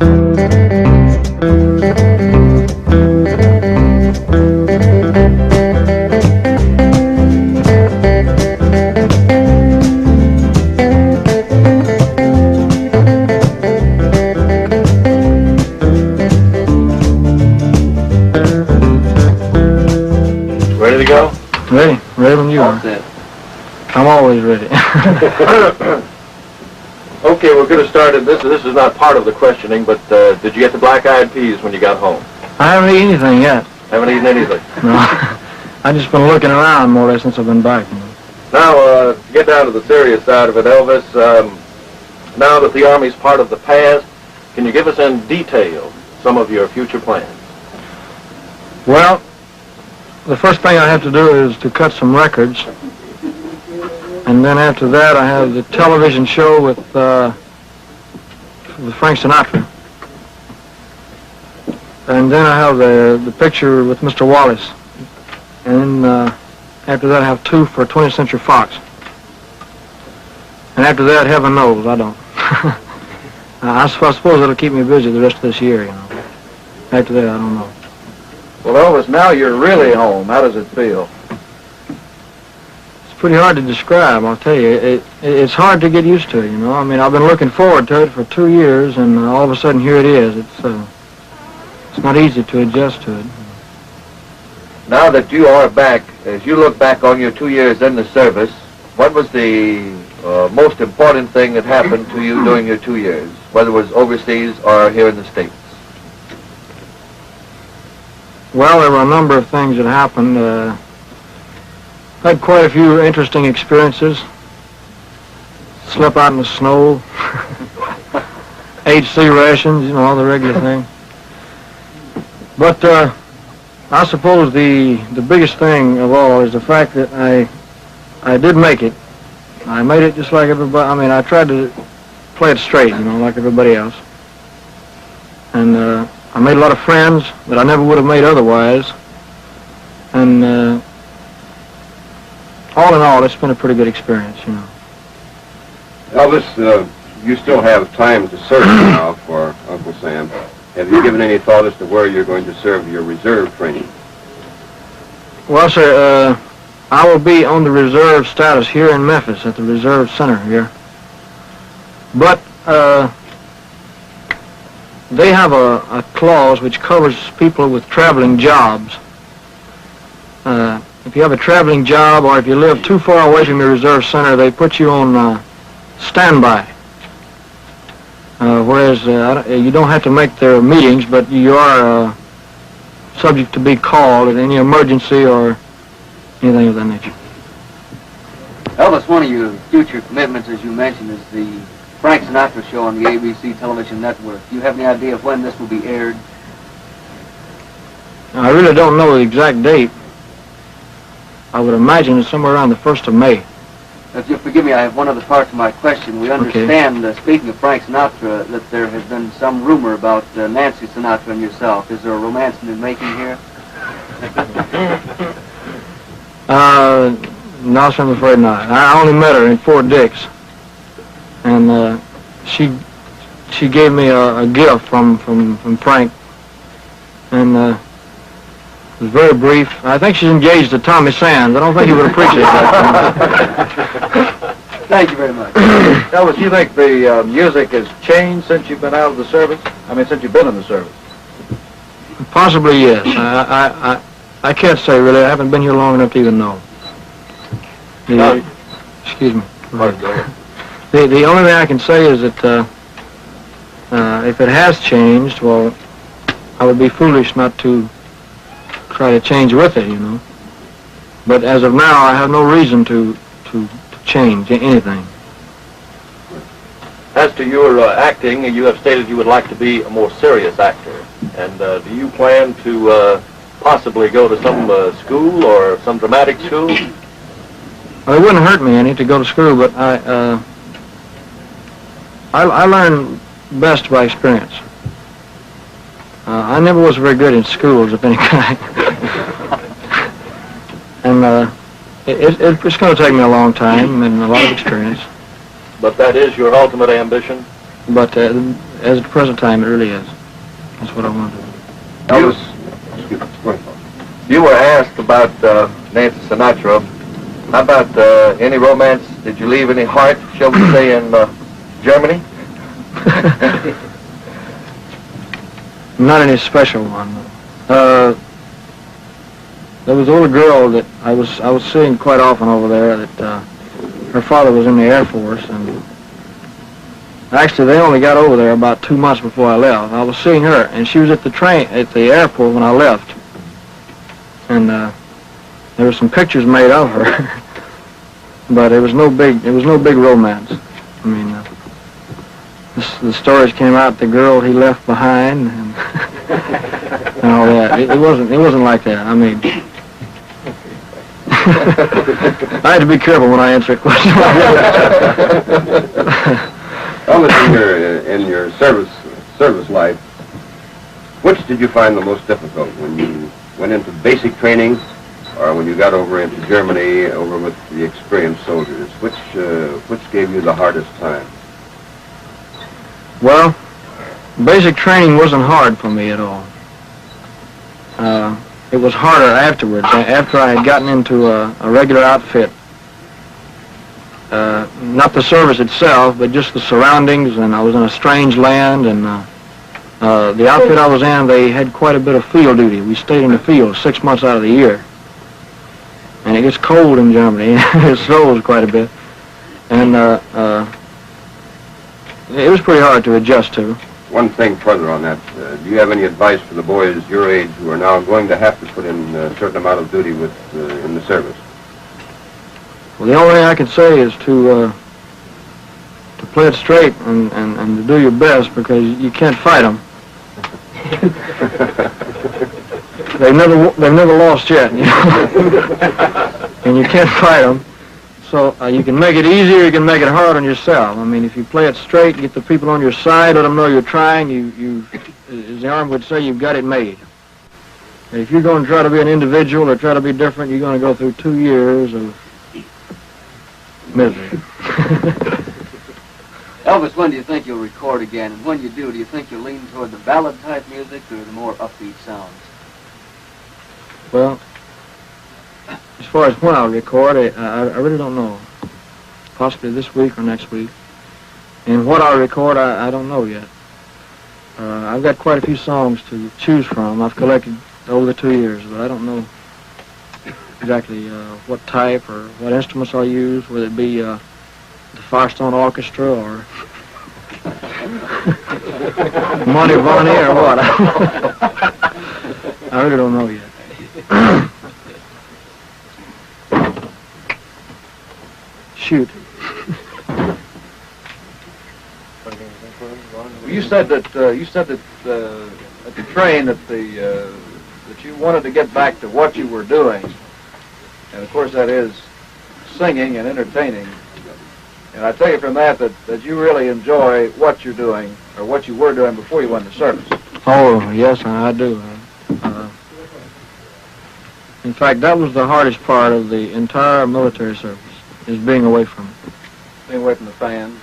Ready to go? Ready. Ready when you are. I'm always ready. Okay, we're going to start at this. This is not part of the questioning, but did you get the black-eyed peas when you got home? I haven't eaten anything yet. Haven't eaten anything? No. I've just been looking around more or less since I've been back. Now, to get down to the serious side of it, Elvis, now that the Army's part of the past, can you give us in detail some of your future plans? Well, the first thing I have to do is to cut some records. And then after that, I have the television show with Frank Sinatra. And then I have the picture with Mr. Wallace. And then after that, I have 2 for 20th Century Fox. And after that, heaven knows, I don't. I suppose it'll keep me busy the rest of this year, you know. After that, I don't know. Well, Elvis, now you're really home. How does it feel? It's pretty hard to describe, I'll tell you. It's hard to get used to, you know. I mean, I've been looking forward to it for 2 years, and all of a sudden, here it is. It's not easy to adjust to it. Now that you are back, as you look back on your 2 years in the service, what was the most important thing that happened to you during your 2 years, whether it was overseas or here in the States? Well, there were a number of things that happened. I had quite a few interesting experiences. Slept out in the snow. Ate C rations, you know, all the regular thing. But I suppose the biggest thing of all is the fact that I did make it. I made it just like everybody. I mean, I tried to play it straight, you know, like everybody else. And I made a lot of friends that I never would have made otherwise. And all in all, it's been a pretty good experience, you know. Elvis, you still have time to serve now for Uncle Sam. Have you given any thought as to where you're going to serve your reserve training? Well, sir, I will be on the reserve status here in Memphis at the reserve center here. But they have a clause which covers people with traveling jobs. If you have a traveling job or if you live too far away from your reserve center, they put you on standby. Whereas you don't have to make their meetings, but you are subject to be called at any emergency or anything of that nature. Elvis, one of your future commitments, as you mentioned, is the Frank Sinatra show on the ABC television network. Do you have any idea of when this will be aired? I really don't know the exact date. I would imagine it's somewhere around the 1st of May. If you'll forgive me, I have one other part to my question. We understand, speaking of Frank Sinatra, that there has been some rumor about Nancy Sinatra and yourself. Is there a romance in the making here? No, sir, I'm afraid not. I only met her in Fort Dix. And she gave me a gift from Frank. And it was very brief. I think she's engaged to Tommy Sands. I don't think he would appreciate that. Thank you very much. Elvis, you think the music has changed since you've been out of the service? I mean, since you've been in the service? Possibly, yes. I can't say, really. I haven't been here long enough to even know. Excuse me. The only thing I can say is that if it has changed, well, I would be foolish not to try to change with it, you know. But as of now, I have no reason to change anything. As to your acting, you have stated you would like to be a more serious actor. And do you plan to possibly go to some school or some dramatic school? Well, it wouldn't hurt me any to go to school, but I learn best by experience. I never was very good in schools of any kind. And it's going to take me a long time and a lot of experience. But that is your ultimate ambition? But as at the present time, it really is. That's what I want to do. Elvis, you were asked about Nancy Sinatra. How about any romance? Did you leave any heart, shall we say, in Germany? Not any special one. There was a little girl that I was seeing quite often over there. That her father was in the Air Force, and actually they only got over there about 2 months before I left. I was seeing her, and she was at the airport when I left, and there were some pictures made of her, but it was no big romance. I mean, the stories came out, the girl he left behind, and, and all that. It wasn't like that. I mean, I had to be careful when I answer a question. Elvis, in your service life, which did you find the most difficult, when you went into basic training, or when you got over into Germany, over with the experienced soldiers? Which gave you the hardest time? Well, basic training wasn't hard for me at all. It was harder afterwards, after I had gotten into a regular outfit. Not the service itself, but just the surroundings, and I was in a strange land, and the outfit I was in, they had quite a bit of field duty. We stayed in the field 6 months out of the year. And it gets cold in Germany. It snows quite a bit. And it was pretty hard to adjust to. One thing further on that, do you have any advice for the boys your age who are now going to have to put in a certain amount of duty in the service? Well, the only thing I can say is to play it straight and to do your best, because you can't fight them. They've never lost yet, you know? And you can't fight them. So you can make it easy, or you can make it hard on yourself. I mean, if you play it straight, get the people on your side, let them know you're trying, you as the Army would say, you've got it made. And if you're going to try to be an individual or try to be different, you're going to go through 2 years of misery. Elvis, when do you think you'll record again? And when you do you think you'll lean toward the ballad-type music or the more upbeat sounds? Well, as far as when I'll record, I really don't know. Possibly this week or next week. And what I'll record, I don't know yet. I've got quite a few songs to choose from. I've collected over the 2 years, but I don't know exactly what type or what instruments I'll use, whether it be the Firestone Orchestra or Monty Vonnie or what. I really don't know yet. Shoot. You said that at the train that you wanted to get back to what you were doing, and of course that is singing and entertaining. And I take it from that you really enjoy what you're doing, or what you were doing before you went to service. Oh yes, I do. In fact, that was the hardest part of the entire military service, is being away from it. Being away from the fans.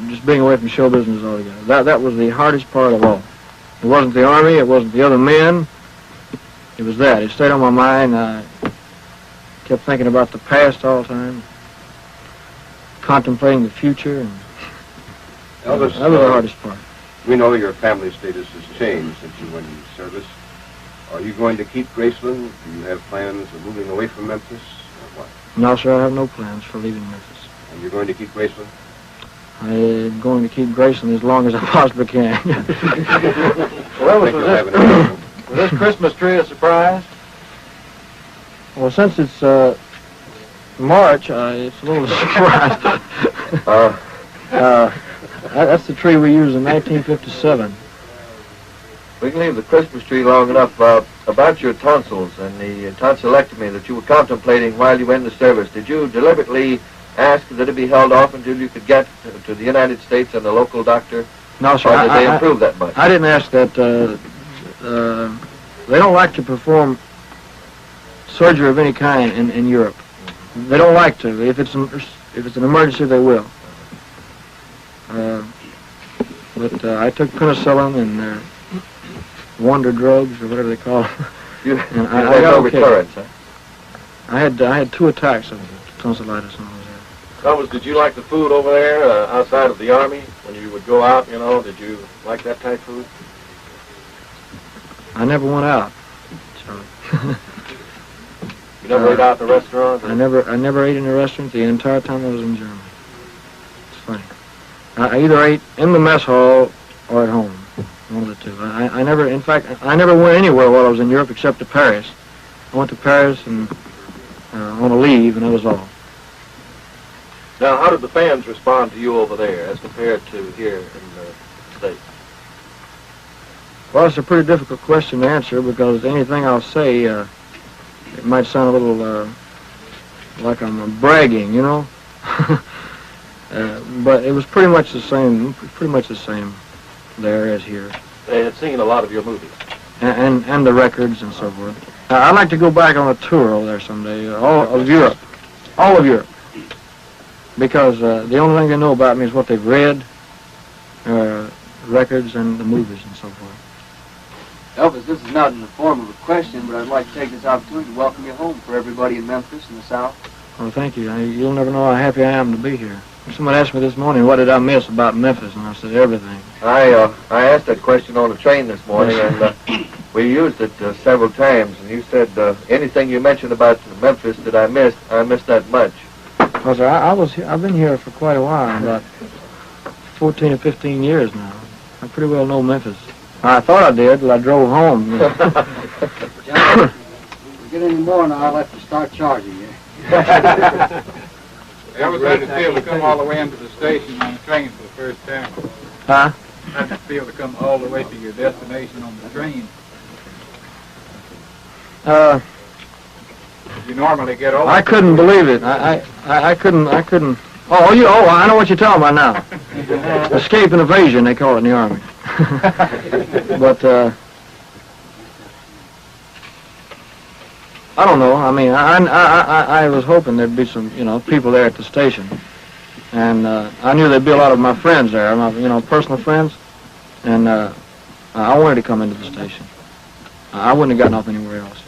Just being away from show business altogether. That was the hardest part of all. It wasn't the Army, it wasn't the other men. It was that. It stayed on my mind. I kept thinking about the past all the time, contemplating the future, and Elvis, that was the hardest part. We know your family status has changed since you went into service. Are you going to keep Graceland? Do you have plans of moving away from Memphis, or what? No, sir, I have no plans for leaving Memphis. And you're going to keep Graceland? I'm going to keep Graceland as long as I possibly can. Well, was this Christmas tree a surprise? Well, since it's March, it's a little surprise. That's the tree we used in 1957. We can leave the Christmas tree long enough. About your tonsils and the tonsillectomy that you were contemplating while you were in the service, did you deliberately ask that it be held off until you could get to the United States and the local doctor? No, sir. Or did they improve that much? I didn't ask that. They don't like to perform surgery of any kind in Europe. They don't like to. If it's an emergency, they will. But I took penicillin and wonder drugs, or whatever they call it. You And had I got no okay. recurrence, huh? I had 2 attacks of tonsillitis when I was there. Elvis, did you like the food over there outside of the Army? When you would go out, you know, did you like that type food? I never went out, Charlie. You never ate out in the restaurant? I never ate in a restaurant the entire time I was in Germany. It's funny. I either ate in the mess hall or at home. One of the two. I never, in fact, I never went anywhere while I was in Europe except to Paris. I went to Paris and on a leave, and that was all. Now, how did the fans respond to you over there as compared to here in the States? Well, it's a pretty difficult question to answer because anything I'll say, it might sound a little like I'm bragging, you know. But it was pretty much the same there as here. They had seen a lot of your movies. And the records and so forth. I'd like to go back on a tour over there someday, all of Europe, because the only thing they know about me is what they've read, records and the movies and so forth. Elvis, this is not in the form of a question, but I'd like to take this opportunity to welcome you home for everybody in Memphis and the South. Well, thank you. You'll never know how happy I am to be here. Someone asked me this morning, what did I miss about Memphis, and I said everything. I asked that question on the train this morning, and we used it several times. And you said anything you mentioned about Memphis that I missed that much. Because I've been here for quite a while, about 14 or 15 years now. I pretty well know Memphis. I thought I did till I drove home. You know. John, if we get any more now, I'll have to start charging you. Ever had it feel to come all the way into the station on the train for the first time? Huh? How did it feel to come all the way to your destination on the train? You normally get over. I couldn't believe it. I couldn't. Oh, I know what you're talking about now. Escape and evasion, they call it in the Army. But, I don't know. I mean, I was hoping there'd be some, people there at the station. And I knew there'd be a lot of my friends there, my, personal friends. And I wanted to come into the station. I wouldn't have gotten off anywhere else,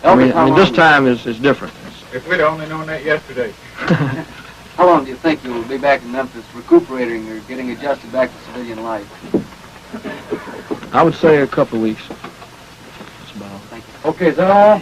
I mean, this time is different. If we'd only known that yesterday. How long do you think you will be back in Memphis recuperating or getting adjusted back to civilian life? I would say a couple of weeks. That's about all. Thank you. Okay, is that all?